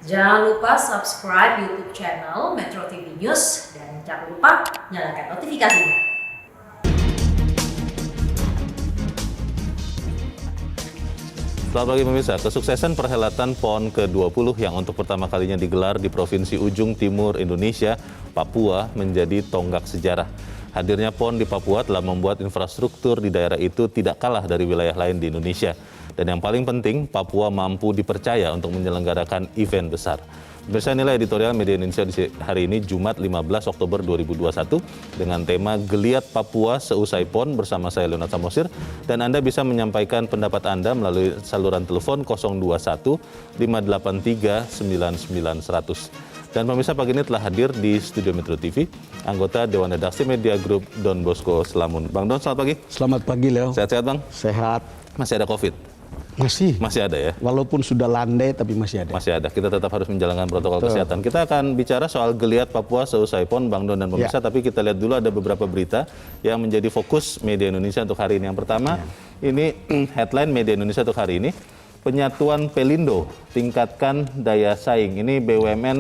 Jangan lupa subscribe YouTube channel Metro TV News dan jangan lupa nyalakan notifikasinya. Selamat pagi pemirsa, kesuksesan perhelatan PON ke-20 yang untuk pertama kalinya digelar di Provinsi Ujung Timur Indonesia, Papua, menjadi tonggak sejarah. Hadirnya PON di Papua telah membuat infrastruktur di daerah itu tidak kalah dari wilayah lain di Indonesia. Dan yang paling penting, Papua mampu dipercaya untuk menyelenggarakan event besar. Pemirsa, inilah editorial Media Indonesia di hari ini, Jumat 15 Oktober 2021, dengan tema Geliat Papua Seusai PON bersama saya Leonard Samosir, dan Anda bisa menyampaikan pendapat Anda melalui saluran telepon 021 583 9900. Dan pemirsa, pagi ini telah hadir di Studio Metro TV, anggota Dewan Redaksi Media Group Don Bosco Selamun. Bang Don, selamat pagi. Selamat pagi, Leo. Sehat-sehat, Bang? Sehat. Masih ada COVID? Masih ada ya? Walaupun sudah landai, tapi masih ada. Masih ada. Kita tetap harus menjalankan protokol kesehatan. Kita akan bicara soal geliat Papua seusai PON, Bang Don dan pemirsa. Tapi kita lihat dulu ada beberapa berita yang menjadi fokus Media Indonesia untuk hari ini. Yang pertama, ini headline Media Indonesia untuk hari ini. Penyatuan Pelindo, tingkatkan daya saing. Ini BUMN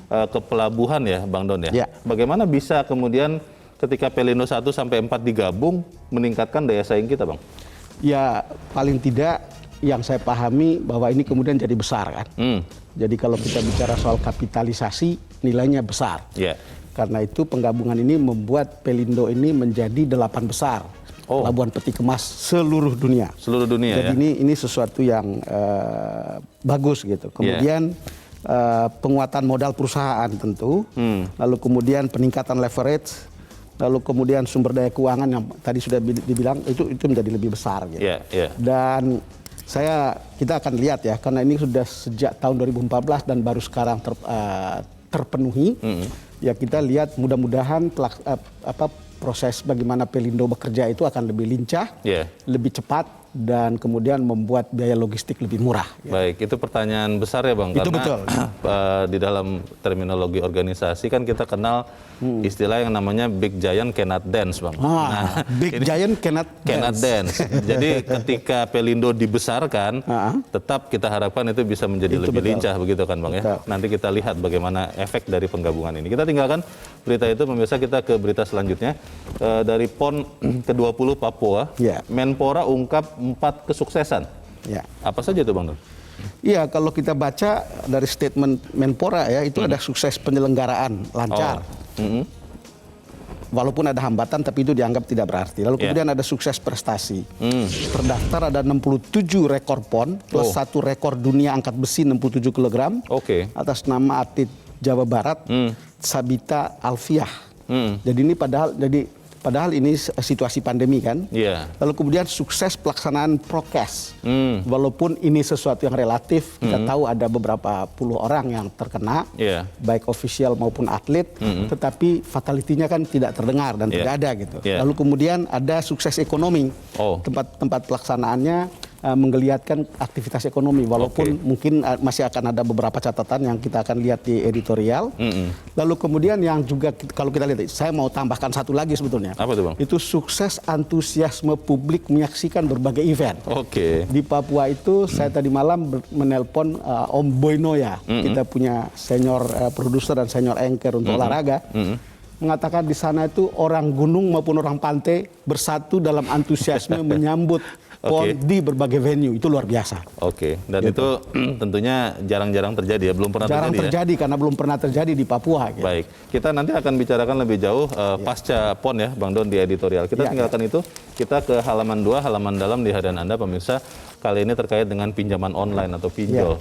ke pelabuhan ya, Bang Don ya? Bagaimana bisa kemudian ketika Pelindo 1 sampai 4 digabung, meningkatkan daya saing kita, Bang? Ya, paling tidak yang saya pahami bahwa ini kemudian jadi besar kan. Jadi kalau kita bicara soal kapitalisasi, nilainya besar. Karena itu penggabungan ini membuat Pelindo ini menjadi 8 besar pelabuhan peti kemas seluruh dunia. Seluruh dunia. Jadi ini sesuatu yang bagus gitu. Kemudian penguatan modal perusahaan tentu, lalu kemudian peningkatan leverage, lalu kemudian sumber daya keuangan yang tadi sudah dibilang itu menjadi lebih besar gitu. Dan kita akan lihat ya, karena ini sudah sejak tahun 2014 dan baru sekarang terpenuhi. Ya, kita lihat mudah-mudahan proses bagaimana Pelindo bekerja itu akan lebih lincah, lebih cepat, dan kemudian membuat biaya logistik lebih murah. Baik, itu pertanyaan besar ya, Bang. Itu karena betul. Di dalam terminologi organisasi kan kita kenal istilah yang namanya big giant cannot dance, Bang. Big giant cannot dance. Jadi ketika Pelindo dibesarkan, tetap kita harapkan itu bisa menjadi lebih lincah, begitu kan, Bang? Ya. Nanti kita lihat bagaimana efek dari penggabungan ini. Kita tinggalkan berita itu, pemirsa, kita ke berita selanjutnya. Dari PON ke-20 Papua, Menpora ungkap 4 kesuksesan. Apa saja itu, Bang Don? Iya, kalau kita baca dari statement Menpora ya, itu ada sukses penyelenggaraan lancar. Walaupun ada hambatan, tapi itu dianggap tidak berarti. Lalu kemudian ada sukses prestasi. Terdaftar ada 67 rekor PON, plus 1 rekor dunia angkat besi 67 kg. Atas nama atlet Jawa Barat, Sabita Alfiah. Jadi ini padahal ini situasi pandemi kan. Lalu kemudian sukses pelaksanaan prokes. Walaupun ini sesuatu yang relatif, kita tahu ada beberapa puluh orang yang terkena, baik ofisial maupun atlet, tetapi fatality-nya kan tidak terdengar dan tidak ada gitu. Lalu kemudian ada sukses ekonomi. Tempat pelaksanaannya menggeliatkan aktivitas ekonomi, walaupun mungkin masih akan ada beberapa catatan yang kita akan lihat di editorial. Lalu kemudian yang juga kalau kita lihat, saya mau tambahkan satu lagi sebetulnya. Apa itu, Bang? Itu sukses antusiasme publik menyaksikan berbagai event. Di Papua itu saya tadi malam menelpon Om Boynoya, kita punya senior produser dan senior anchor untuk olahraga. Mengatakan di sana itu orang gunung maupun orang pantai bersatu dalam antusiasme menyambut PON di berbagai venue. Itu luar biasa. Dan itu tentunya jarang-jarang terjadi ya, belum pernah terjadi karena belum pernah terjadi di Papua. Baik, kita nanti akan bicarakan lebih jauh pasca PON ya, Bang Don, di editorial. Kita tinggalkan itu, kita ke halaman 2, halaman dalam di harian Anda, pemirsa. Kali ini terkait dengan pinjaman online atau pinjol.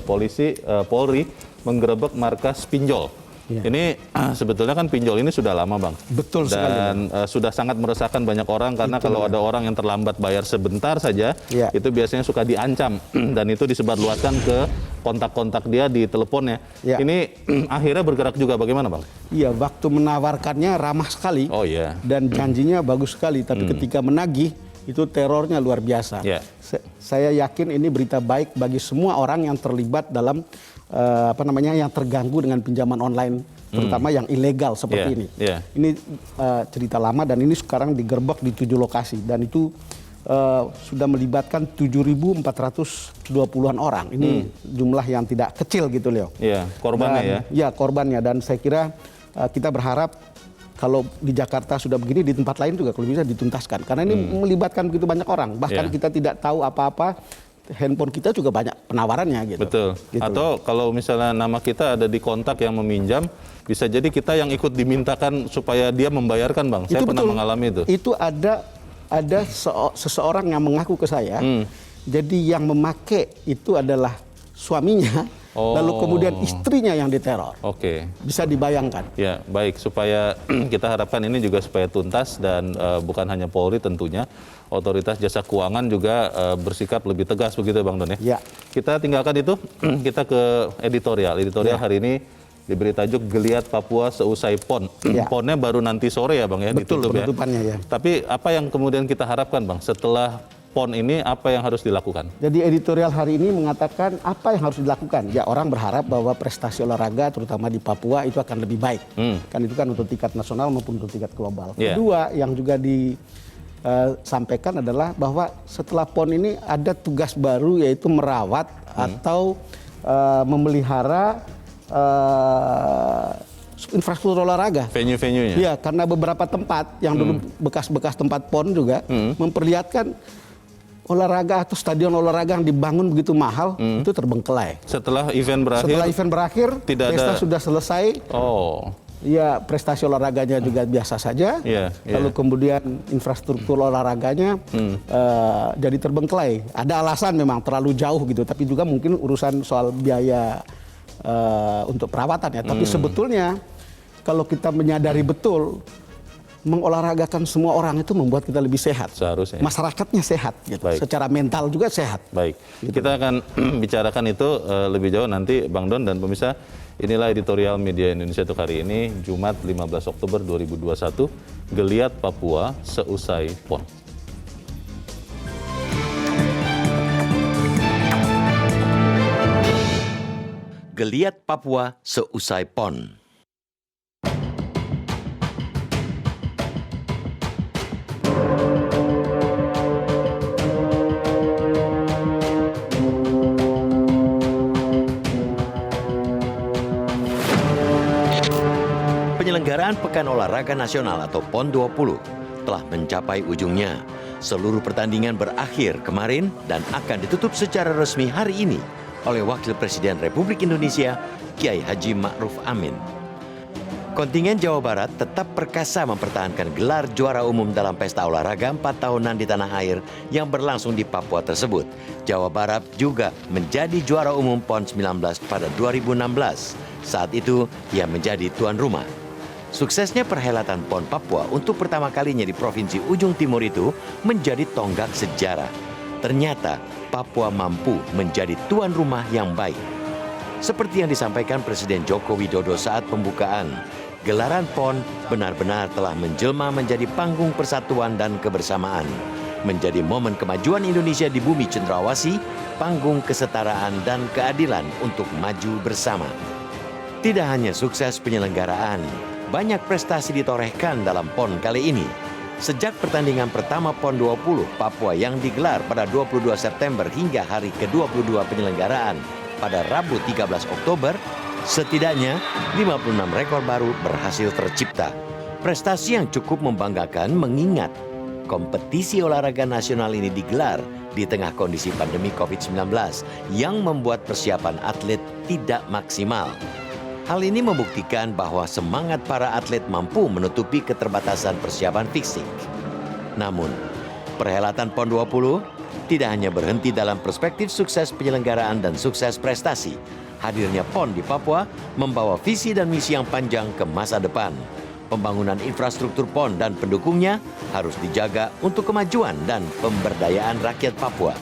Polri menggerebek markas pinjol. Ini sebetulnya kan pinjol ini sudah lama, Bang. Betul sekali. Dan sudah sangat meresahkan banyak orang karena kalau ada orang yang terlambat bayar sebentar saja, itu biasanya suka diancam dan itu disebarluaskan ke kontak-kontak dia di teleponnya. Ini akhirnya bergerak juga, bagaimana, Bang? Iya, waktu menawarkannya ramah sekali dan janjinya bagus sekali, tapi ketika menagih itu terornya luar biasa. Saya yakin ini berita baik bagi semua orang yang terlibat dalam yang terganggu dengan pinjaman online, terutama yang ilegal seperti ini. Ini cerita lama dan ini sekarang digerebek di 7 lokasi dan itu sudah melibatkan 7.420-an orang. Ini jumlah yang tidak kecil gitu, Leo. Iya, korbannya ya. Ya, korbannya. Dan saya kira kita berharap kalau di Jakarta sudah begini, di tempat lain juga kalau bisa dituntaskan. Karena ini melibatkan begitu banyak orang. Bahkan kita tidak tahu apa-apa, handphone kita juga banyak penawarannya gitu. Betul. Gitu. Atau kalau misalnya nama kita ada di kontak yang meminjam, bisa jadi kita yang ikut dimintakan supaya dia membayarkan, Bang. Saya pernah mengalami itu. Itu ada seseorang yang mengaku ke saya, jadi yang memakai itu adalah suaminya, lalu kemudian istrinya yang diteror. Oke. Bisa dibayangkan. Ya, baik. Supaya kita harapkan ini juga supaya tuntas dan bukan hanya Polri tentunya, otoritas jasa keuangan juga bersikap lebih tegas begitu, Bang Don ya. Ya. Kita tinggalkan itu, kita ke editorial. Editorial hari ini diberi tajuk Geliat Papua Seusai PON. PON-nya baru nanti sore ya, Bang ya, Betul, ditutup ya. penutupannya ya. Tapi apa yang kemudian kita harapkan, Bang, setelah PON ini apa yang harus dilakukan? Jadi editorial hari ini mengatakan apa yang harus dilakukan. Ya, orang berharap bahwa prestasi olahraga terutama di Papua itu akan lebih baik. Kan itu kan untuk tingkat nasional maupun untuk tingkat global. Kedua yang juga disampaikan adalah bahwa setelah PON ini ada tugas baru yaitu merawat atau memelihara infrastruktur olahraga. Venue-venue-nya? Iya, karena beberapa tempat yang dulu bekas-bekas tempat PON juga memperlihatkan olahraga atau stadion olahraga yang dibangun begitu mahal itu terbengkelai. Setelah event berakhir, pesta sudah selesai. Ya, prestasi olahraganya juga biasa saja. Lalu kemudian infrastruktur olahraganya jadi terbengkelai. Ada alasan memang terlalu jauh gitu, tapi juga mungkin urusan soal biaya untuk perawatan ya. Tapi sebetulnya kalau kita menyadari betul, mengolahragakan semua orang itu membuat kita lebih sehat. Seharusnya. Masyarakatnya sehat, gitu. Secara mental juga sehat. Baik, kita akan bicarakan itu lebih jauh nanti, Bang Don dan pemirsa. Inilah editorial Media Indonesia untuk hari ini, Jumat 15 Oktober 2021, Geliat Papua Seusai PON. Geliat Papua Seusai PON. Penyelenggaraan Pekan Olahraga Nasional atau PON 20 telah mencapai ujungnya. Seluruh pertandingan berakhir kemarin dan akan ditutup secara resmi hari ini oleh Wakil Presiden Republik Indonesia, Kiai Haji Ma'ruf Amin. Kontingen Jawa Barat tetap perkasa mempertahankan gelar juara umum dalam pesta olahraga 4 tahunan di tanah air yang berlangsung di Papua tersebut. Jawa Barat juga menjadi juara umum PON 19 pada 2016. Saat itu, ia menjadi tuan rumah. Suksesnya perhelatan PON Papua untuk pertama kalinya di Provinsi Ujung Timur itu menjadi tonggak sejarah. Ternyata Papua mampu menjadi tuan rumah yang baik. Seperti yang disampaikan Presiden Joko Widodo saat pembukaan, gelaran PON benar-benar telah menjelma menjadi panggung persatuan dan kebersamaan. Menjadi momen kemajuan Indonesia di bumi cendrawasih, panggung kesetaraan dan keadilan untuk maju bersama. Tidak hanya sukses penyelenggaraan, banyak prestasi ditorehkan dalam PON kali ini. Sejak pertandingan pertama PON 20 Papua yang digelar pada 22 September hingga hari ke-22 penyelenggaraan pada Rabu 13 Oktober, setidaknya 56 rekor baru berhasil tercipta. Prestasi yang cukup membanggakan mengingat kompetisi olahraga nasional ini digelar di tengah kondisi pandemi COVID-19 yang membuat persiapan atlet tidak maksimal. Hal ini membuktikan bahwa semangat para atlet mampu menutupi keterbatasan persiapan fisik. Namun, perhelatan PON 20 tidak hanya berhenti dalam perspektif sukses penyelenggaraan dan sukses prestasi. Hadirnya PON di Papua membawa visi dan misi yang panjang ke masa depan. Pembangunan infrastruktur PON dan pendukungnya harus dijaga untuk kemajuan dan pemberdayaan rakyat Papua.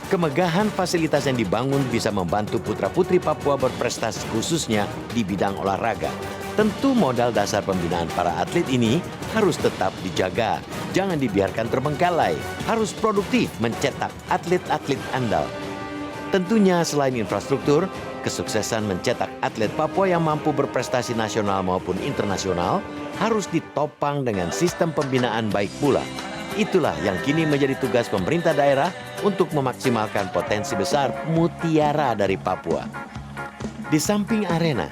Kemegahan fasilitas yang dibangun bisa membantu putra-putri Papua berprestasi khususnya di bidang olahraga. Tentu modal dasar pembinaan para atlet ini harus tetap dijaga. Jangan dibiarkan terbengkalai. Harus produktif mencetak atlet-atlet andal. Tentunya selain infrastruktur, kesuksesan mencetak atlet Papua yang mampu berprestasi nasional maupun internasional harus ditopang dengan sistem pembinaan baik pula. Itulah yang kini menjadi tugas pemerintah daerah untuk memaksimalkan potensi besar mutiara dari Papua. Di samping arena,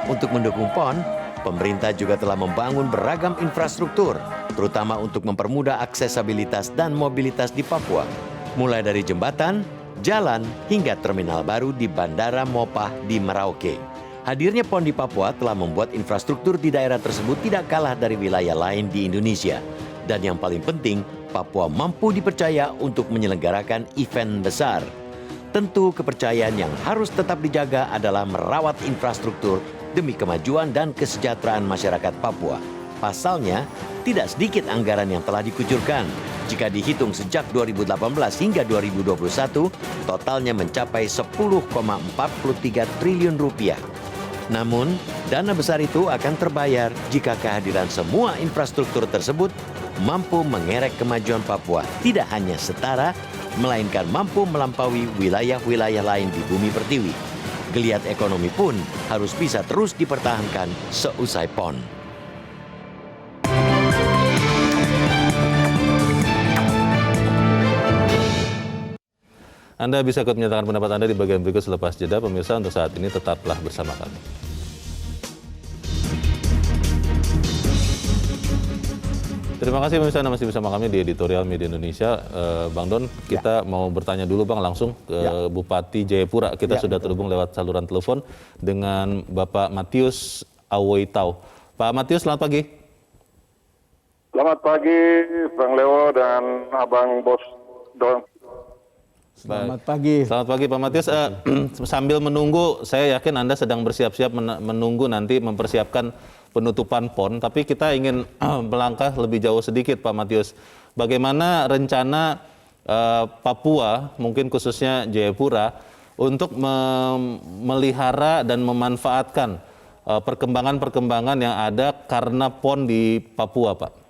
untuk mendukung PON, pemerintah juga telah membangun beragam infrastruktur, terutama untuk mempermudah aksesabilitas dan mobilitas di Papua, mulai dari jembatan, jalan, hingga terminal baru di Bandara Mopah di Merauke. Hadirnya PON di Papua telah membuat infrastruktur di daerah tersebut tidak kalah dari wilayah lain di Indonesia. Dan yang paling penting, Papua mampu dipercaya untuk menyelenggarakan event besar. Tentu kepercayaan yang harus tetap dijaga adalah merawat infrastruktur demi kemajuan dan kesejahteraan masyarakat Papua. Pasalnya, tidak sedikit anggaran yang telah dikucurkan. Jika dihitung sejak 2018 hingga 2021, totalnya mencapai 10,43 triliun rupiah. Namun, dana besar itu akan terbayar jika kehadiran semua infrastruktur tersebut mampu mengerek kemajuan Papua tidak hanya setara, melainkan mampu melampaui wilayah-wilayah lain di bumi pertiwi. Geliat ekonomi pun harus bisa terus dipertahankan seusai PON. Anda bisa ikut menyatakan pendapat Anda di bagian berikut selepas jeda. Pemirsa, untuk saat ini tetaplah bersama kami. Terima kasih pemirsa, Anda masih bersama kami di Editorial Media Indonesia. Bang Don, kita mau bertanya dulu Bang langsung ke Bupati Jayapura. Kita sudah terhubung lewat saluran telepon dengan Bapak Matius Awoitau. Pak Matius, selamat pagi. Selamat pagi Bang Leo dan Abang Bos Don. Selamat pagi. Selamat pagi Pak Matius. Sambil menunggu, saya yakin Anda sedang bersiap-siap menunggu nanti mempersiapkan penutupan PON, tapi kita ingin melangkah lebih jauh sedikit Pak Matius. Bagaimana rencana Papua, mungkin khususnya Jayapura, untuk memelihara dan memanfaatkan perkembangan-perkembangan yang ada karena PON di Papua, Pak?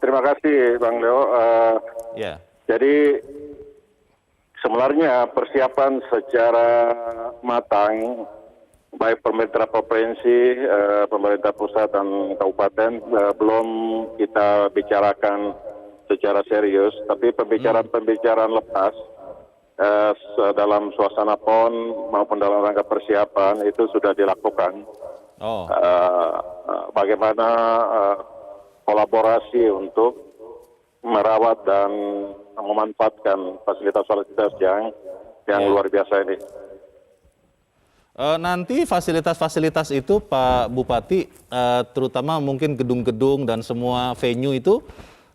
Terima kasih Bang Leo. Jadi sebenarnya persiapan secara matang, baik pemerintah provinsi, pemerintah pusat dan kabupaten belum kita bicarakan secara serius, tapi pembicaraan lepas dalam suasana PON maupun dalam rangka persiapan itu sudah dilakukan. Bagaimana kolaborasi untuk merawat dan memanfaatkan fasilitas-fasilitas yang luar biasa ini. Nanti fasilitas-fasilitas itu Pak Bupati, terutama mungkin gedung-gedung dan semua venue itu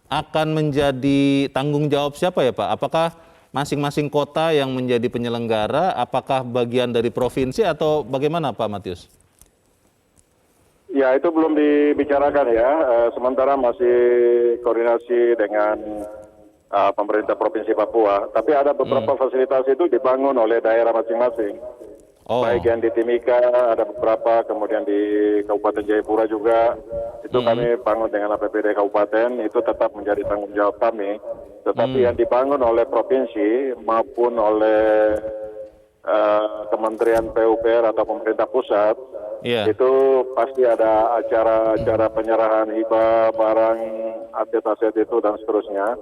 akan menjadi tanggung jawab siapa ya Pak? Apakah masing-masing kota yang menjadi penyelenggara, apakah bagian dari provinsi atau bagaimana Pak Matius? Ya, itu belum dibicarakan ya, sementara masih koordinasi dengan pemerintah Provinsi Papua. Tapi ada beberapa fasilitas itu dibangun oleh daerah masing-masing. Baik yang di Timika, ada beberapa, kemudian di Kabupaten Jayapura juga, itu kami bangun dengan APBD Kabupaten, itu tetap menjadi tanggung jawab kami. Tetapi yang dibangun oleh Provinsi maupun oleh Kementerian PUPR atau pemerintah pusat, itu pasti ada acara-acara penyerahan hibah, barang, aset-aset itu dan seterusnya.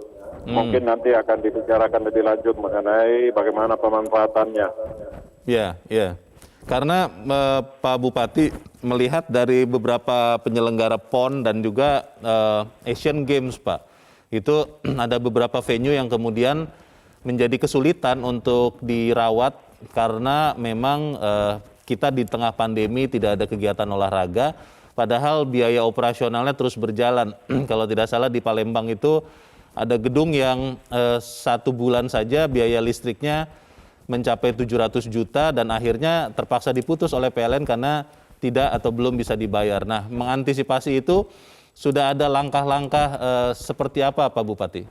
Mungkin nanti akan dibicarakan lebih lanjut mengenai bagaimana pemanfaatannya. Ya. Karena Pak Bupati melihat dari beberapa penyelenggara PON dan juga Asian Games, Pak, itu ada beberapa venue yang kemudian menjadi kesulitan untuk dirawat karena memang kita di tengah pandemi tidak ada kegiatan olahraga, padahal biaya operasionalnya terus berjalan. Kalau tidak salah di Palembang itu ada gedung yang 1 bulan saja biaya listriknya mencapai 700 juta dan akhirnya terpaksa diputus oleh PLN karena tidak atau belum bisa dibayar. Nah, mengantisipasi itu sudah ada langkah-langkah seperti apa Pak Bupati?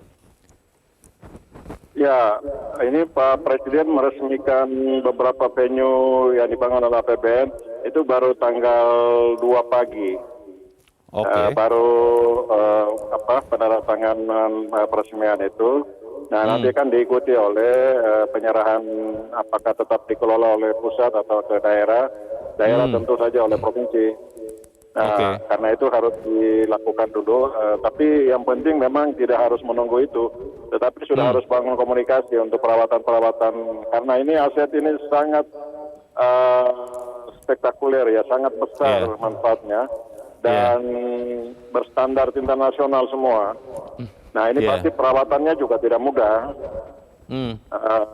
Ya, ini Pak Presiden meresmikan beberapa venue yang dibangun oleh APBN itu baru tanggal 2 pagi. Baru penandatanganan peresmian itu. Nah, nanti kan diikuti oleh penyerahan apakah tetap dikelola oleh pusat atau ke daerah. daerah tentu saja oleh provinsi. Nah, karena itu harus dilakukan dulu. Tapi yang penting memang tidak harus menunggu itu, tetapi sudah harus bangun komunikasi untuk perawatan-perawatan. Karena ini aset ini sangat spektakuler ya, sangat besar manfaatnya dan berstandar internasional semua. Nah ini pasti perawatannya juga tidak mudah.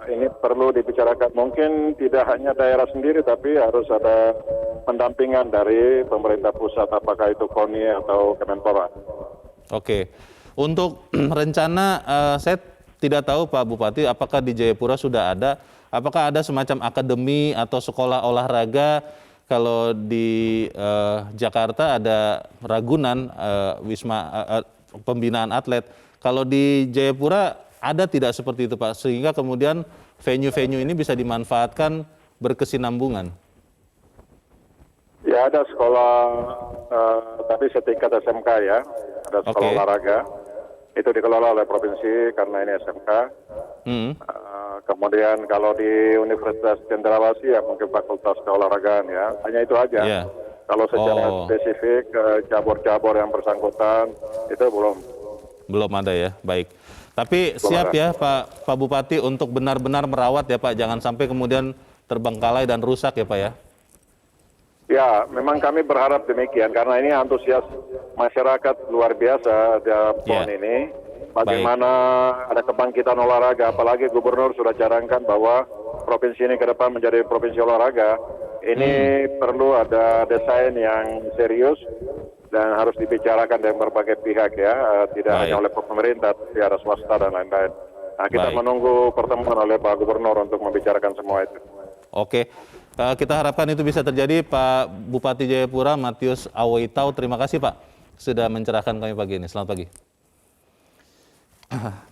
Ini perlu dibicarakan, mungkin tidak hanya daerah sendiri, tapi harus ada pendampingan dari pemerintah pusat, apakah itu KONI atau Kemenpora. Oke, untuk rencana saya tidak tahu Pak Bupati, apakah di Jayapura sudah ada, apakah ada semacam akademi atau sekolah olahraga? Kalau di Jakarta ada Ragunan, pembinaan atlet. Kalau di Jayapura ada tidak seperti itu Pak, sehingga kemudian venue-venue ini bisa dimanfaatkan berkesinambungan? Ya, ada sekolah, tapi setingkat SMK ya, ada sekolah olahraga. Itu dikelola oleh provinsi karena ini SMK. Kemudian kalau di Universitas Cendrawasih ya mungkin fakultas keolahragaan ya, hanya itu aja. Kalau secara spesifik cabur-cabur yang bersangkutan itu belum ada ya, baik. Tapi siap ya Pak Bupati untuk benar-benar merawat ya Pak, jangan sampai kemudian terbengkalai dan rusak ya Pak ya. Ya, memang kami berharap demikian karena ini antusias masyarakat luar biasa dalam PON ini. Bagaimana ada kebangkitan olahraga, apalagi Gubernur sudah cadangkan bahwa provinsi ini ke depan menjadi provinsi olahraga. Ini perlu ada desain yang serius dan harus dibicarakan dengan berbagai pihak ya, tidak hanya oleh pemerintah, tapi ada swasta dan lain-lain. Nah, kita menunggu pertemuan oleh Pak Gubernur untuk membicarakan semua itu. Oke. Kita harapkan itu bisa terjadi. Pak Bupati Jayapura, Matius Awoitau, terima kasih Pak sudah mencerahkan kami pagi ini. Selamat pagi.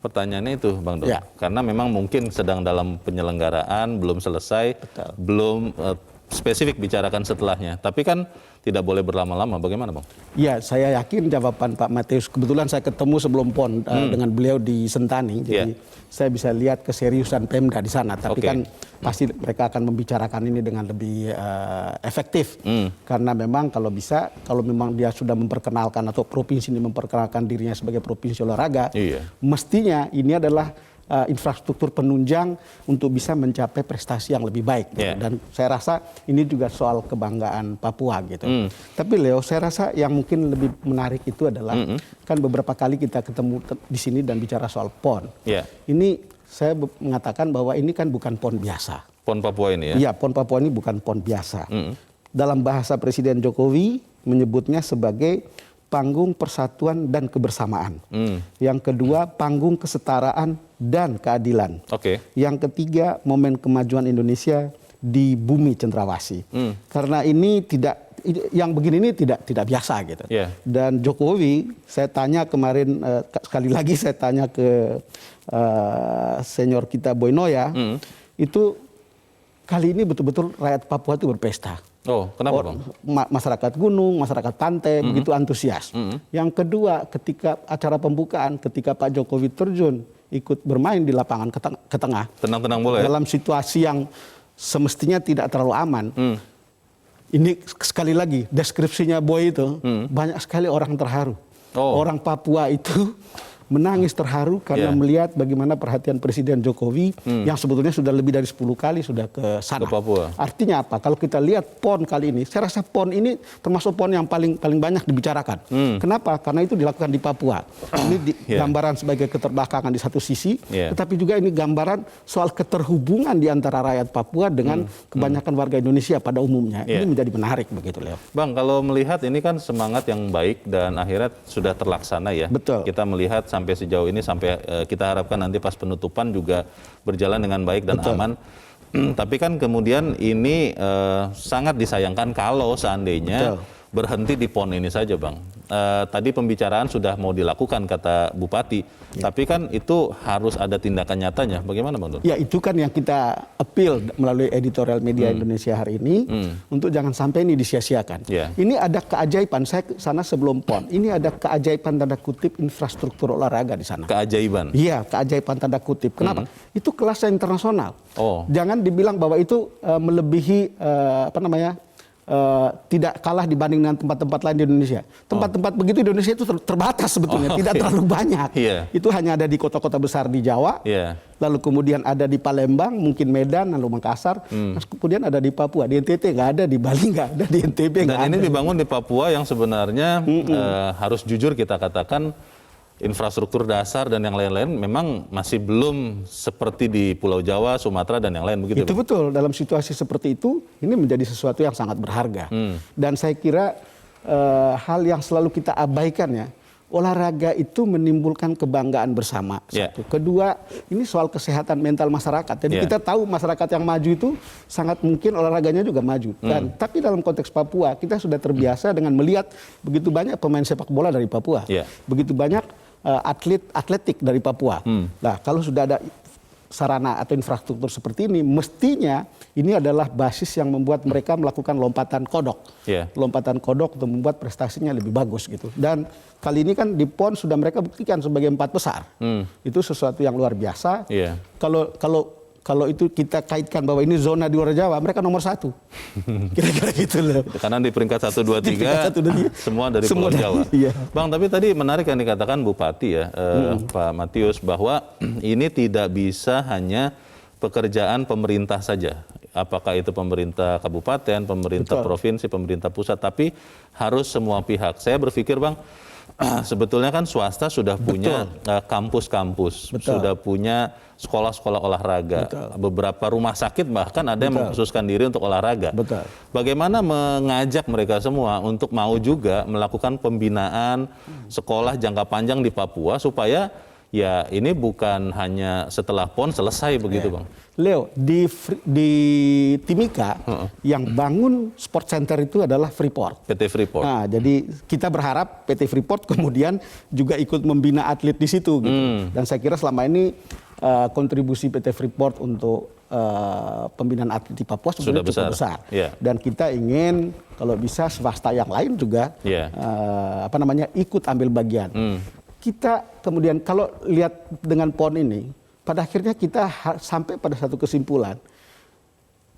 Pertanyaannya itu Bang Don, karena memang mungkin sedang dalam penyelenggaraan, belum selesai, belum spesifik bicarakan setelahnya. Tapi kan tidak boleh berlama-lama, bagaimana Bang? Ya, saya yakin jawaban Pak Matius. Kebetulan saya ketemu sebelum PON dengan beliau di Sentani, jadi saya bisa lihat keseriusan Pemda di sana. Tapi kan pasti mereka akan membicarakan ini dengan lebih efektif. Karena memang kalau bisa, kalau memang dia sudah memperkenalkan atau provinsi ini memperkenalkan dirinya sebagai provinsi olahraga, mestinya ini adalah infrastruktur penunjang untuk bisa mencapai prestasi yang lebih baik. Dan saya rasa ini juga soal kebanggaan Papua gitu. Tapi Leo, saya rasa yang mungkin lebih menarik itu adalah kan beberapa kali kita ketemu di sini dan bicara soal PON. Ini saya mengatakan bahwa ini kan bukan PON biasa. PON Papua ini ya? Iya, PON Papua ini bukan PON biasa. Dalam bahasa Presiden Jokowi menyebutnya sebagai panggung persatuan dan kebersamaan. Yang kedua, panggung kesetaraan dan keadilan. Yang ketiga, momen kemajuan Indonesia di bumi cendrawasih. Karena ini yang begini ini tidak biasa gitu. Dan Jokowi, saya tanya kemarin, sekali lagi saya tanya ke senior kita Boy Noya, itu kali ini betul-betul rakyat Papua itu berpesta. Oh, kenapa Bang? Masyarakat gunung, masyarakat pantai, begitu antusias. Yang kedua, ketika acara pembukaan, ketika Pak Jokowi terjun, ikut bermain di lapangan ke tengah. Tenang-tenang boleh. Dalam situasi yang semestinya tidak terlalu aman. Ini sekali lagi, deskripsinya Boy itu, banyak sekali orang terharu. Orang Papua itu menangis terharu karena melihat bagaimana perhatian Presiden Jokowi yang sebetulnya sudah lebih dari 10 kali sudah ke sana. Ke Papua. Artinya apa? Kalau kita lihat PON kali ini, saya rasa PON ini termasuk PON yang paling banyak dibicarakan. Kenapa? Karena itu dilakukan di Papua. Ini gambaran sebagai keterbelakangan di satu sisi, tetapi juga ini gambaran soal keterhubungan di antara rakyat Papua dengan kebanyakan warga Indonesia pada umumnya. Ini menjadi menarik begitu, Leo. Bang, kalau melihat ini kan semangat yang baik dan akhirnya sudah terlaksana ya. Betul. Kita melihat sampai sejauh ini, sampai kita harapkan nanti pas penutupan juga berjalan dengan baik dan aman. Tapi kan kemudian ini sangat disayangkan kalau seandainya berhenti di PON ini saja Bang. Tadi pembicaraan sudah mau dilakukan kata Bupati, tapi kan itu harus ada tindakan nyatanya. Bagaimana Bang Don? Ya, itu kan yang kita appeal melalui editorial media Indonesia hari ini, untuk jangan sampai ini disia-siakan. Ini ada keajaiban, saya sana sebelum PON, ini ada keajaiban tanda kutip infrastruktur olahraga di sana. Keajaiban? Iya, keajaiban tanda kutip. Kenapa? Itu kelasnya internasional. Jangan dibilang bahwa itu melebihi tidak kalah dibanding dengan tempat-tempat lain di Indonesia. Tempat-tempat begitu di Indonesia itu terbatas sebetulnya, tidak terlalu banyak. Itu hanya ada di kota-kota besar di Jawa, lalu kemudian ada di Palembang, mungkin Medan, lalu Makassar, kemudian ada di Papua. Di NTT nggak ada, di Bali nggak ada, di NTB nggak ada. Dan ini dibangun di Papua yang sebenarnya harus jujur kita katakan infrastruktur dasar dan yang lain-lain memang masih belum seperti di Pulau Jawa, Sumatera, dan yang lain begitu. Itu betul, dalam situasi seperti itu, ini menjadi sesuatu yang sangat berharga. Dan saya kira hal yang selalu kita abaikan ya, olahraga itu menimbulkan kebanggaan bersama. Satu. Kedua, ini soal kesehatan mental masyarakat. Jadi kita tahu masyarakat yang maju itu sangat mungkin olahraganya juga maju. Tapi dalam konteks Papua, kita sudah terbiasa dengan melihat begitu banyak pemain sepak bola dari Papua. Begitu banyak atletik dari Papua. Nah, kalau sudah ada sarana atau infrastruktur seperti ini, mestinya ini adalah basis yang membuat mereka melakukan lompatan kodok. Lompatan kodok untuk membuat prestasinya lebih bagus gitu. Dan kali ini kan di PON sudah mereka buktikan sebagai 4 besar. Itu sesuatu yang luar biasa. Kalau itu kita kaitkan bahwa ini zona di luar Jawa, mereka nomor 1. Kira-kira gitu loh. Karena di peringkat 1, 2, 3, semua dari Pulau Jawa. Bang, tapi tadi menarik yang dikatakan Bupati ya, Pak Matius, bahwa ini tidak bisa hanya pekerjaan pemerintah saja. Apakah itu pemerintah kabupaten, pemerintah provinsi, pemerintah pusat, tapi harus semua pihak. Saya berpikir, Bang, sebetulnya kan swasta sudah punya kampus-kampus, sudah punya sekolah-sekolah olahraga, beberapa rumah sakit bahkan ada yang mengkhususkan diri untuk olahraga. Bagaimana mengajak mereka semua untuk mau juga melakukan pembinaan sekolah jangka panjang di Papua supaya ya ini bukan hanya setelah PON selesai begitu, Bang. Leo, di Timika yang bangun sport center itu adalah Freeport. PT Freeport. Nah, jadi kita berharap PT Freeport kemudian juga ikut membina atlet di situ gitu. Dan saya kira selama ini kontribusi PT Freeport untuk pembinaan atlet di Papua sudah cukup besar. Dan kita ingin kalau bisa swasta yang lain juga ikut ambil bagian. Kita kemudian kalau lihat dengan PON ini, pada akhirnya kita sampai pada satu kesimpulan,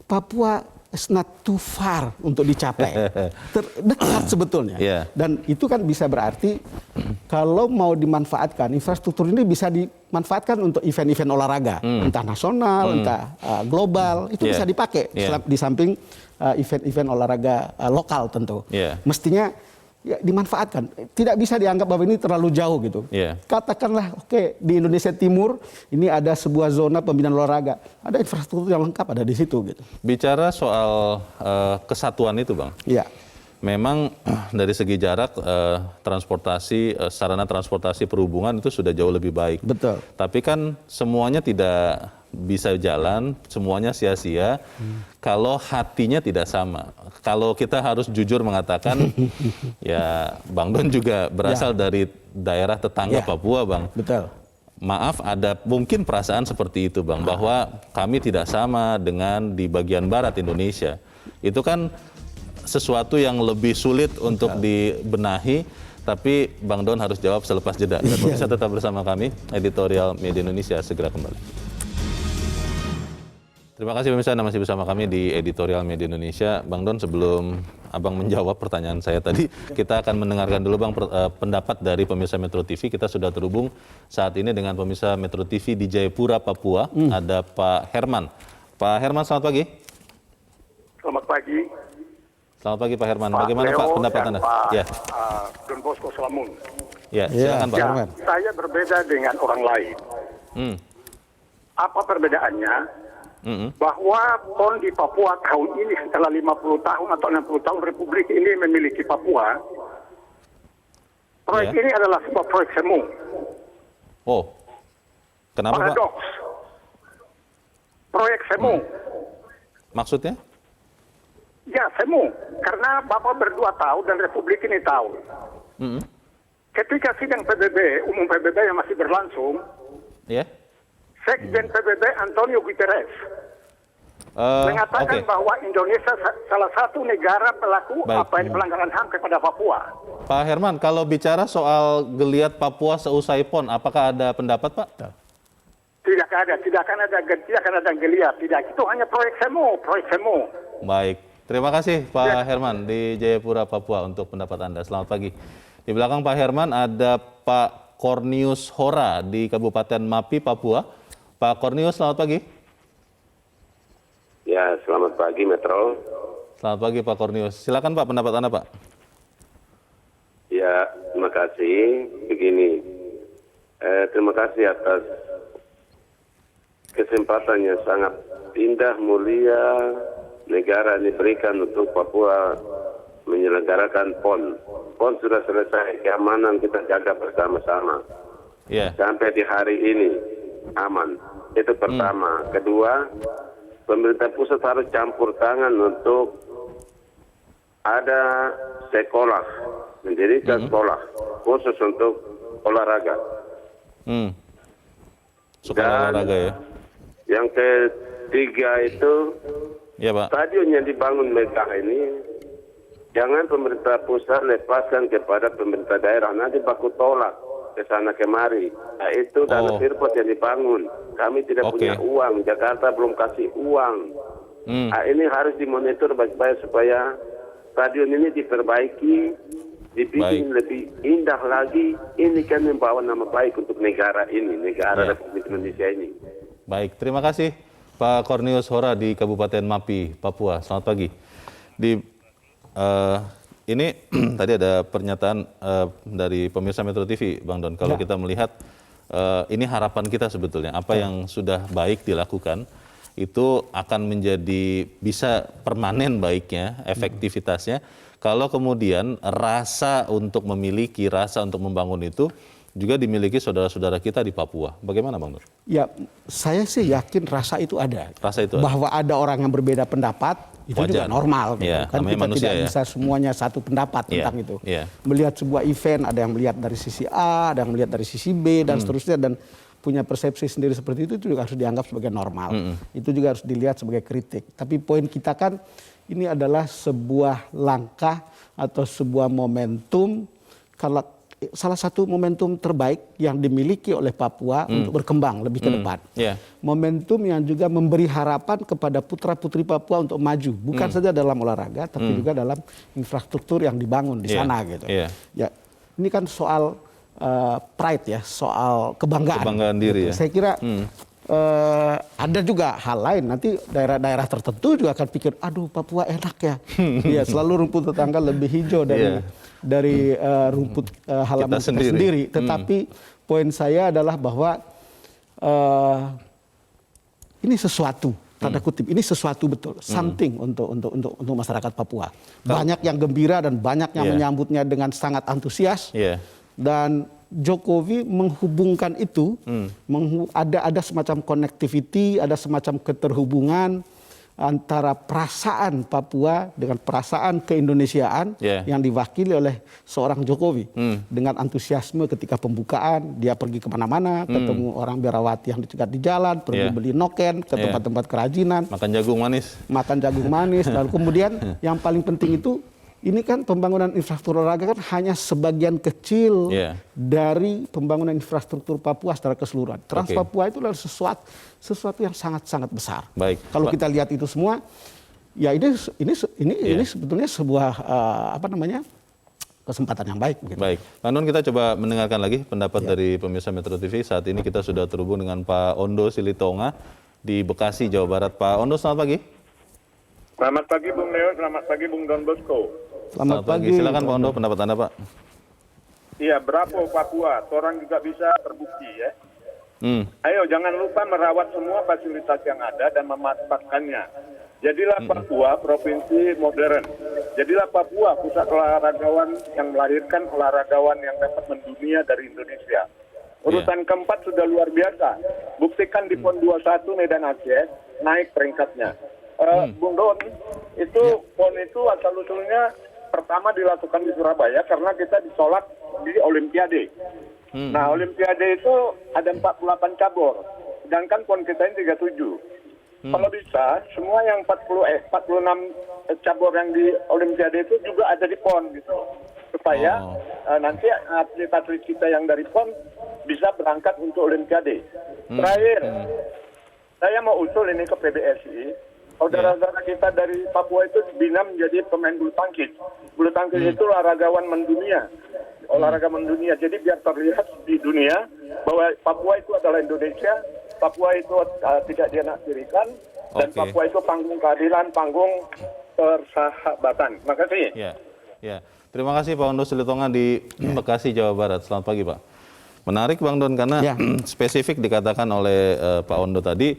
Papua is not too far untuk dicapai, terdekat sebetulnya. Dan itu kan bisa berarti kalau mau dimanfaatkan, infrastruktur ini bisa dimanfaatkan untuk event-event olahraga, entah nasional, entah global, itu bisa dipakai di samping event-event olahraga lokal tentu. Mestinya ya, dimanfaatkan. Tidak bisa dianggap bahwa ini terlalu jauh gitu. Katakanlah oke, di Indonesia Timur ini ada sebuah zona pembinaan olahraga. Ada infrastruktur yang lengkap ada di situ gitu. Bicara soal kesatuan itu, Bang. Memang dari segi jarak transportasi, sarana transportasi perhubungan itu sudah jauh lebih baik. Tapi kan semuanya tidak bisa jalan, semuanya sia-sia kalau hatinya tidak sama. Kalau kita harus jujur mengatakan, ya Bang Don juga berasal dari daerah tetangga Papua, Bang. Maaf, ada mungkin perasaan seperti itu, Bang, bahwa kami tidak sama dengan di bagian barat Indonesia. Itu kan sesuatu yang lebih sulit untuk dibenahi, tapi Bang Don harus jawab selepas jeda. Dan pemirsa tetap bersama kami, Editorial Media Indonesia segera kembali. Terima kasih pemirsa Anda masih bersama kami di Editorial Media Indonesia. Bang Don, sebelum Abang menjawab pertanyaan saya tadi, kita akan mendengarkan dulu Bang pendapat dari pemirsa Metro TV. Kita sudah terhubung saat ini dengan pemirsa Metro TV di Jayapura, Papua. Ada Pak Herman. Pak Herman, selamat pagi. Selamat pagi. Selamat pagi Pak Herman. Bagaimana Pak pendapat Anda? Don Bosco Slamun. Ya, silakan Pak Herman. Saya berbeda dengan orang lain. Apa perbedaannya? Bahwa PON di Papua tahun ini setelah 50 tahun atau 60 tahun Republik ini memiliki Papua, proyek ini adalah sebuah proyek semu. Oh, kenapa Paradoks. Proyek semu. Maksudnya? Ya, semu. Karena Bapak berdua tahu dan Republik ini tahu. Ketika sidang PBB, umum PBB yang masih berlangsung, Sekjen PBB Antonio Guterres mengatakan bahwa Indonesia salah satu negara pelaku pelanggaran HAM kepada Papua. Pak Herman, kalau bicara soal geliat Papua seusai PON, apakah ada pendapat Pak? Tidak akan ada geliat, tidak. Itu hanya proyek semu. Baik. Terima kasih Pak Herman di Jayapura, Papua untuk pendapat Anda. Selamat pagi. Di belakang Pak Herman ada Pak Cornius Hora di Kabupaten Mapi, Papua. Pak Cornius, selamat pagi. Ya, selamat pagi Metro. Selamat pagi Pak Cornius. Silakan Pak, pendapat Anda Pak. Ya, terima kasih. Begini, terima kasih atas kesempatan yang sangat indah, mulia negara ini berikan untuk Papua menyelenggarakan PON. PON sudah selesai, keamanan kita jaga bersama-sama. Sampai di hari ini aman. Itu pertama. Kedua, pemerintah pusat harus campur tangan untuk ada sekolah, mendirikan sekolah khusus untuk olahraga. Sekolah olahraga ya. Yang ketiga itu Pak. Stadion yang dibangun megah ini jangan pemerintah pusat lepaskan kepada pemerintah daerah, nanti baku tolak ke sana kemari. Nah, itu dana Firpot yang dibangun. Kami tidak punya uang, Jakarta belum kasih uang. Nah, ini harus dimonitor baik-baik supaya stadion ini diperbaiki, dibikin lebih indah lagi. Ini kan membawa nama baik untuk negara ini, negara Republik Indonesia ini. Baik, terima kasih Pak Cornius Hora di Kabupaten Mapi, Papua. Selamat pagi. Ini tadi ada pernyataan dari pemirsa Metro TV, Bang Don. Kalau kita melihat ini harapan kita sebetulnya, apa yang sudah baik dilakukan itu akan menjadi bisa permanen baiknya, efektivitasnya. Kalau kemudian rasa untuk memiliki, rasa untuk membangun itu juga dimiliki saudara-saudara kita di Papua. Bagaimana Bang Nur? Ya, saya sih yakin rasa itu ada. Rasa itu bahwa ada orang yang berbeda pendapat, itu juga normal. Gitu. Ya, kan kita manusia, tidak bisa semuanya satu pendapat tentang itu. Ya. Melihat sebuah event, ada yang melihat dari sisi A, ada yang melihat dari sisi B, dan seterusnya. Dan punya persepsi sendiri seperti itu juga harus dianggap sebagai normal. Itu juga harus dilihat sebagai kritik. Tapi poin kita kan, ini adalah sebuah langkah atau sebuah momentum, kalau salah satu momentum terbaik yang dimiliki oleh Papua untuk berkembang lebih ke depan. Momentum yang juga memberi harapan kepada putra-putri Papua untuk maju, bukan saja dalam olahraga, tapi juga dalam infrastruktur yang dibangun di sana gitu. Ya, ini kan soal pride ya, soal kebanggaan. Kebanggaan diri ya. Saya kira ada juga hal lain, nanti daerah-daerah tertentu juga akan pikir, aduh Papua enak ya. Ya, selalu rumput tetangga lebih hijau dari rumput halaman kita sendiri. Tetapi poin saya adalah bahwa ini sesuatu, tanda kutip, ini sesuatu betul, something untuk masyarakat Papua. Banyak yang gembira dan banyak yang menyambutnya dengan sangat antusias. Dan Jokowi menghubungkan itu, ada semacam connectivity, ada semacam keterhubungan antara perasaan Papua dengan perasaan keindonesiaan yang diwakili oleh seorang Jokowi. Dengan antusiasme ketika pembukaan, dia pergi kemana-mana, ketemu orang Biarawati yang dicegat di jalan, pergi beli noken ke tempat-tempat kerajinan. Makan jagung manis. Makan jagung manis. Lalu kemudian yang paling penting itu, ini kan pembangunan infrastruktur olahraga kan hanya sebagian kecil dari pembangunan infrastruktur Papua secara keseluruhan. Trans Papua itu adalah sesuatu yang sangat-sangat besar. Kalau kita lihat itu semua, ya ini sebetulnya sebuah kesempatan yang baik. Baik, Pak Nun, kita coba mendengarkan lagi pendapat dari pemirsa Metro TV. Saat ini kita sudah terhubung dengan Pak Ondo Silitonga di Bekasi, Jawa Barat. Pak Ondo, selamat pagi. Selamat pagi Bung Neo, selamat pagi Bung Don Bosco. Selamat pagi. Silakan Pak Ondo, pendapat Anda Pak. Iya, bravo Papua, orang juga bisa terbukti ya. Ayo jangan lupa merawat semua fasilitas yang ada dan memanfaatkannya. Jadilah Papua provinsi modern. Jadilah Papua pusat olahragawan yang melahirkan olahragawan yang dapat mendunia dari Indonesia. Urutan keempat sudah luar biasa. Buktikan di PON 21 Medan Aceh naik peringkatnya. Bung Don, itu PON itu asal-usulnya pertama dilakukan di Surabaya karena kita ditolak di Olimpiade. Nah, Olimpiade itu ada 48 cabur, sedangkan PON kita ini 37. Kalau bisa, semua yang 46 cabur yang di Olimpiade itu juga ada di PON gitu. Supaya nanti atlet-atlet kita yang dari PON bisa berangkat untuk Olimpiade. Terakhir, saya mau usul ini ke PBSI. Saudara-saudara kita dari Papua itu dibina menjadi pemain bulu tangkis. Bulu tangkis itu olahragawan mendunia. Olahraga mendunia. Jadi biar terlihat di dunia bahwa Papua itu adalah Indonesia, Papua itu tidak dinaksirikan, dan Papua itu panggung keadilan, panggung persahabatan. Makasih. Ya. Terima kasih Pak Ondo Silitonga di Bekasi, Jawa Barat. Selamat pagi Pak. Menarik Bang Don, karena spesifik dikatakan oleh Pak Ondo tadi,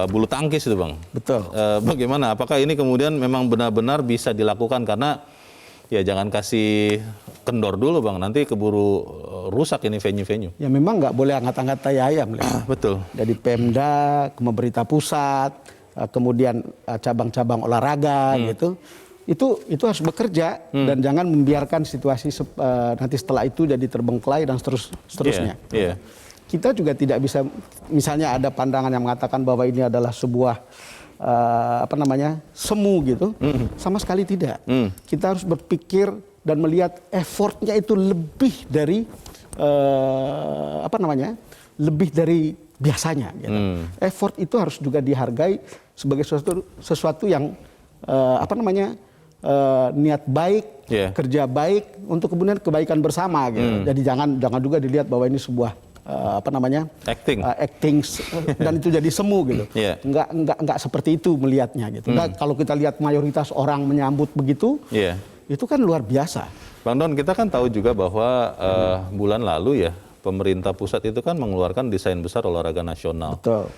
bulu tangkis itu Bang. Betul. Bagaimana? Apakah ini kemudian memang benar-benar bisa dilakukan? Karena ya jangan kasih kendor dulu Bang, nanti keburu rusak ini venue-venue. Ya memang nggak boleh angkat-angkat tai ayam. Betul. Dari Pemda, pemerintah pusat, kemudian cabang-cabang olahraga gitu. Itu harus bekerja dan jangan membiarkan situasi nanti setelah itu jadi terbengkelai dan seterusnya. Kita juga tidak bisa, misalnya ada pandangan yang mengatakan bahwa ini adalah sebuah semu gitu. Sama sekali tidak. Kita harus berpikir dan melihat effortnya itu lebih dari lebih dari biasanya. Gitu. Effort itu harus juga dihargai sebagai sesuatu yang niat baik, kerja baik untuk kemudian kebaikan bersama. Gitu. Jadi jangan juga dilihat bahwa ini sebuah acting dan itu jadi semu gitu. Enggak seperti itu melihatnya gitu. Nah, kalau kita lihat mayoritas orang menyambut begitu, itu kan luar biasa. Bang Don, kita kan tahu juga bahwa bulan lalu ya pemerintah pusat itu kan mengeluarkan desain besar olahraga nasional. Betul.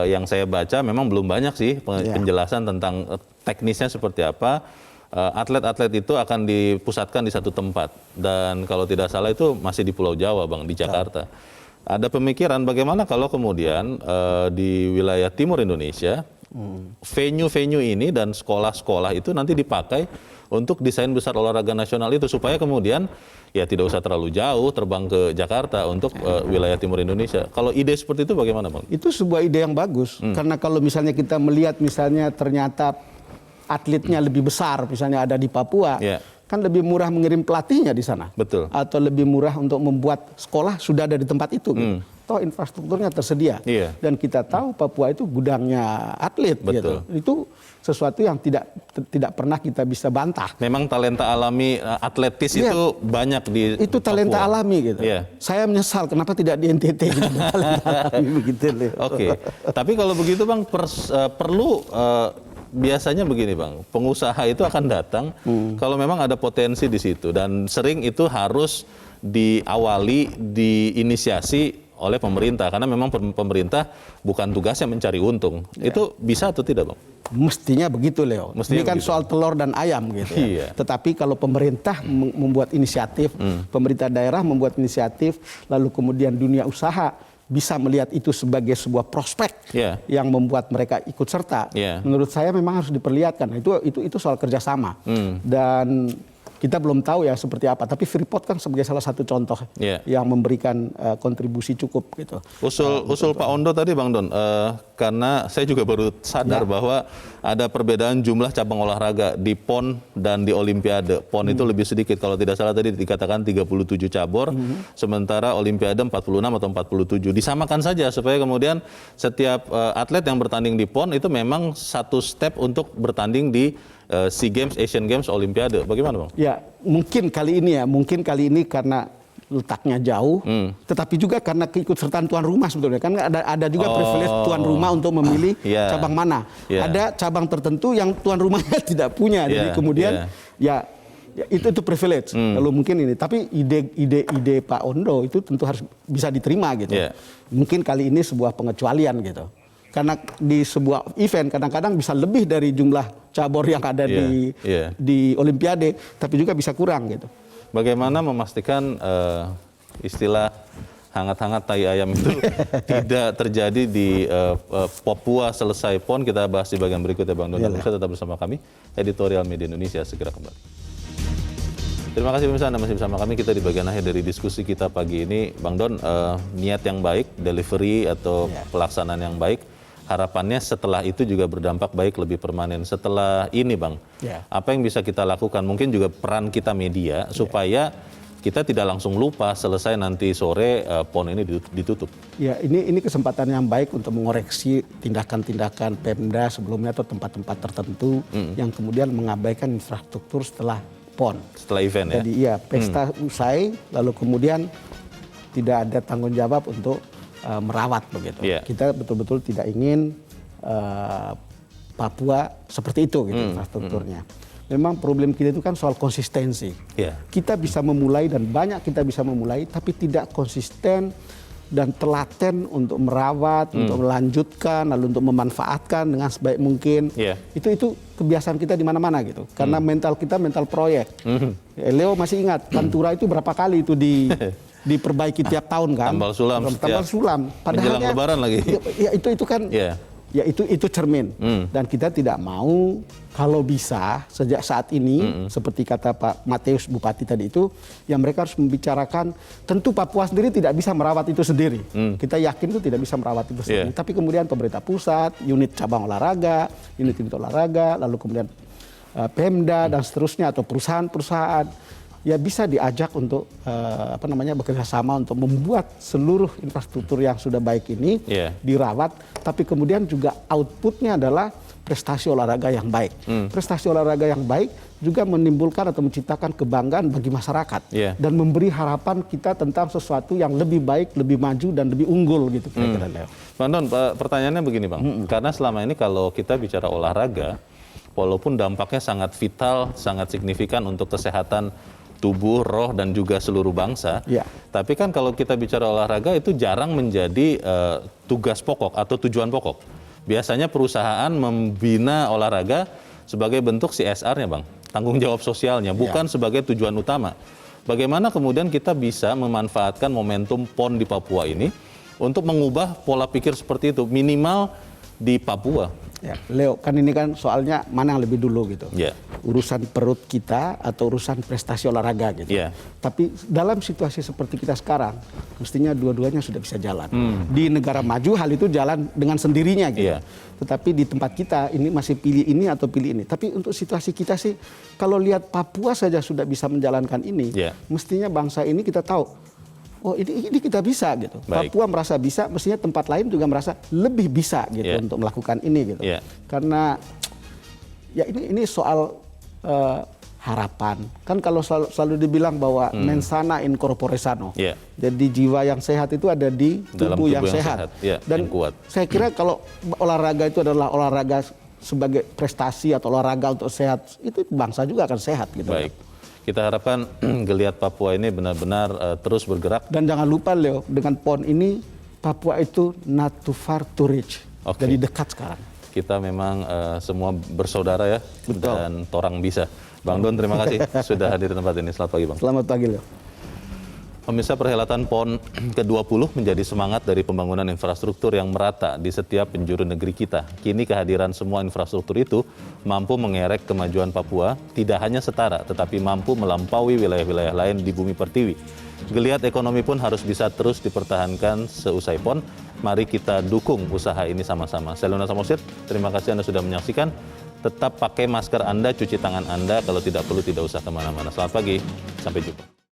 Yang saya baca memang belum banyak sih penjelasan tentang teknisnya seperti apa. Atlet-atlet itu akan dipusatkan di satu tempat, dan kalau tidak salah itu masih di Pulau Jawa Bang, di Jakarta. Ada pemikiran bagaimana kalau kemudian di wilayah timur Indonesia venue-venue ini dan sekolah-sekolah itu nanti dipakai untuk desain besar olahraga nasional itu, supaya kemudian ya tidak usah terlalu jauh terbang ke Jakarta untuk wilayah timur Indonesia. Kalau ide seperti itu bagaimana Bang? Itu sebuah ide yang bagus, karena kalau misalnya kita melihat misalnya ternyata atletnya lebih besar, misalnya ada di Papua, kan lebih murah mengirim pelatihnya di sana. Betul. Atau lebih murah untuk membuat sekolah sudah ada di tempat itu. Gitu. Toh infrastrukturnya tersedia. Dan kita tahu Papua itu gudangnya atlet. Gitu. Itu sesuatu yang tidak pernah kita bisa bantah. Memang talenta alami atletis itu banyak di itu talenta Papua. Alami gitu. Saya menyesal kenapa tidak di NTT gitu. Begitu. Oke. Tapi kalau begitu Bang, perlu biasanya begini Bang, pengusaha itu akan datang kalau memang ada potensi di situ, dan sering itu harus diawali, diinisiasi oleh pemerintah, karena memang pemerintah bukan tugasnya mencari untung. Itu bisa atau tidak Bang? Mestinya begitu Leo. Ini kan soal telur dan ayam gitu ya. Tetapi kalau pemerintah membuat inisiatif, pemerintah daerah membuat inisiatif, lalu kemudian dunia usaha bisa melihat itu sebagai sebuah prospek yang membuat mereka ikut serta. Menurut saya memang harus diperlihatkan. Itu soal kerjasama. Dan kita belum tahu ya seperti apa. Tapi Freeport kan sebagai salah satu contoh yang memberikan kontribusi cukup gitu. Usul Pak Ondo tadi Bang Don, karena saya juga baru sadar bahwa ada perbedaan jumlah cabang olahraga di PON dan di Olimpiade. PON itu lebih sedikit, kalau tidak salah tadi dikatakan 37 cabur, sementara Olimpiade 46 atau 47. Disamakan saja supaya kemudian setiap atlet yang bertanding di PON itu memang satu step untuk bertanding di SEA Games, Asian Games, Olimpiade. Bagaimana Bang? Ya mungkin kali ini karena letaknya jauh, tetapi juga karena keikutsertaan tuan rumah sebetulnya. Kan ada juga privilege tuan rumah untuk memilih cabang mana. Ada cabang tertentu yang tuan rumahnya tidak punya, jadi kemudian itu privilege. Lalu mungkin ini, tapi ide Pak Ondo itu tentu harus bisa diterima gitu. Mungkin kali ini sebuah pengecualian gitu. Karena di sebuah event kadang-kadang bisa lebih dari jumlah cabur yang ada di Olimpiade, tapi juga bisa kurang gitu. Bagaimana memastikan istilah hangat-hangat tai ayam itu tidak terjadi di Papua selesai PON? Kita bahas di bagian berikutnya Bang Don. Tetap bersama kami, Editorial Media Indonesia segera kembali. Terima kasih pemirsa, Anda masih bersama kami. Kita di bagian akhir dari diskusi kita pagi ini. Bang Don, niat yang baik, delivery atau pelaksanaan yang baik, harapannya setelah itu juga berdampak baik, lebih permanen. Setelah ini Bang, apa yang bisa kita lakukan? Mungkin juga peran kita media supaya kita tidak langsung lupa selesai nanti sore PON ini ditutup. Ya, ini kesempatan yang baik untuk mengoreksi tindakan-tindakan Pemda sebelumnya atau tempat-tempat tertentu yang kemudian mengabaikan infrastruktur setelah PON. Setelah event ya? Jadi iya, pesta usai, lalu kemudian tidak ada tanggung jawab untuk merawat begitu. Yeah. Kita betul-betul tidak ingin Papua seperti itu gitu infrastrukturnya. Memang problem kita itu kan soal konsistensi. Yeah. Kita bisa memulai dan banyak kita bisa memulai, tapi tidak konsisten dan telaten untuk merawat, untuk melanjutkan, lalu untuk memanfaatkan dengan sebaik mungkin. Yeah. Itu kebiasaan kita di mana-mana gitu. Karena mental kita mental proyek. Leo masih ingat Pantura itu berapa kali itu diperbaiki tiap tahun kan? Tambal sulam. Tambal sulam. Menjelang Lebaran lagi. Ya itu kan. Yeah. Ya itu cermin. Dan kita tidak mau kalau bisa sejak saat ini seperti kata Pak Mateus Bupati tadi itu, yang mereka harus membicarakan tentu Papua sendiri tidak bisa merawat itu sendiri. Kita yakin itu tidak bisa merawat itu sendiri. Tapi kemudian pemerintah pusat, unit cabang olahraga, unit olahraga, lalu kemudian Pemda dan seterusnya atau perusahaan-perusahaan ya bisa diajak untuk bekerja sama untuk membuat seluruh infrastruktur yang sudah baik ini dirawat, tapi kemudian juga outputnya adalah prestasi olahraga yang baik. Prestasi olahraga yang baik juga menimbulkan atau menciptakan kebanggaan bagi masyarakat dan memberi harapan kita tentang sesuatu yang lebih baik, lebih maju dan lebih unggul gitu kira-kira Leo. Bang Don, pertanyaannya begini Bang, karena selama ini kalau kita bicara olahraga, walaupun dampaknya sangat vital, sangat signifikan untuk kesehatan tubuh, roh, dan juga seluruh bangsa. Tapi kan kalau kita bicara olahraga itu jarang menjadi tugas pokok atau tujuan pokok. Biasanya perusahaan membina olahraga sebagai bentuk CSR-nya Bang, tanggung jawab sosialnya, bukan sebagai tujuan utama. Bagaimana kemudian kita bisa memanfaatkan momentum PON di Papua ini untuk mengubah pola pikir seperti itu, minimal di Papua? Ya, Leo, kan ini kan soalnya mana yang lebih dulu gitu. Urusan perut kita atau urusan prestasi olahraga gitu. Tapi dalam situasi seperti kita sekarang, mestinya dua-duanya sudah bisa jalan. Di negara maju hal itu jalan dengan sendirinya gitu. Tetapi di tempat kita ini masih pilih ini atau pilih ini. Tapi untuk situasi kita sih, kalau lihat Papua saja sudah bisa menjalankan ini, mestinya bangsa ini kita tahu, oh ini kita bisa gitu. Papua merasa bisa, mestinya tempat lain juga merasa lebih bisa gitu untuk melakukan ini gitu. Karena ya ini soal harapan. Kan kalau selalu dibilang bahwa mensana in corpore sano. Jadi jiwa yang sehat itu ada di tubuh yang sehat. Dan kuat. Saya kira kalau olahraga itu adalah olahraga sebagai prestasi atau olahraga untuk sehat, itu bangsa juga akan sehat gitu. Baik. Kita harapkan geliat Papua ini benar-benar terus bergerak. Dan jangan lupa Leo, dengan PON ini Papua itu not too far to reach. Jadi dekat sekarang. Kita memang semua bersaudara ya. Betul. Dan torang bisa. Bang Don, terima kasih sudah hadir di tempat ini. Selamat pagi Bang. Selamat pagi Leo. Pemirsa, perhelatan PON ke-20 menjadi semangat dari pembangunan infrastruktur yang merata di setiap penjuru negeri kita. Kini kehadiran semua infrastruktur itu mampu mengerek kemajuan Papua, tidak hanya setara, tetapi mampu melampaui wilayah-wilayah lain di bumi pertiwi. Geliat ekonomi pun harus bisa terus dipertahankan seusai PON. Mari kita dukung usaha ini sama-sama. Saya Luna Samosir, terima kasih Anda sudah menyaksikan. Tetap pakai masker Anda, cuci tangan Anda, kalau tidak perlu tidak usah kemana-mana. Selamat pagi, sampai jumpa.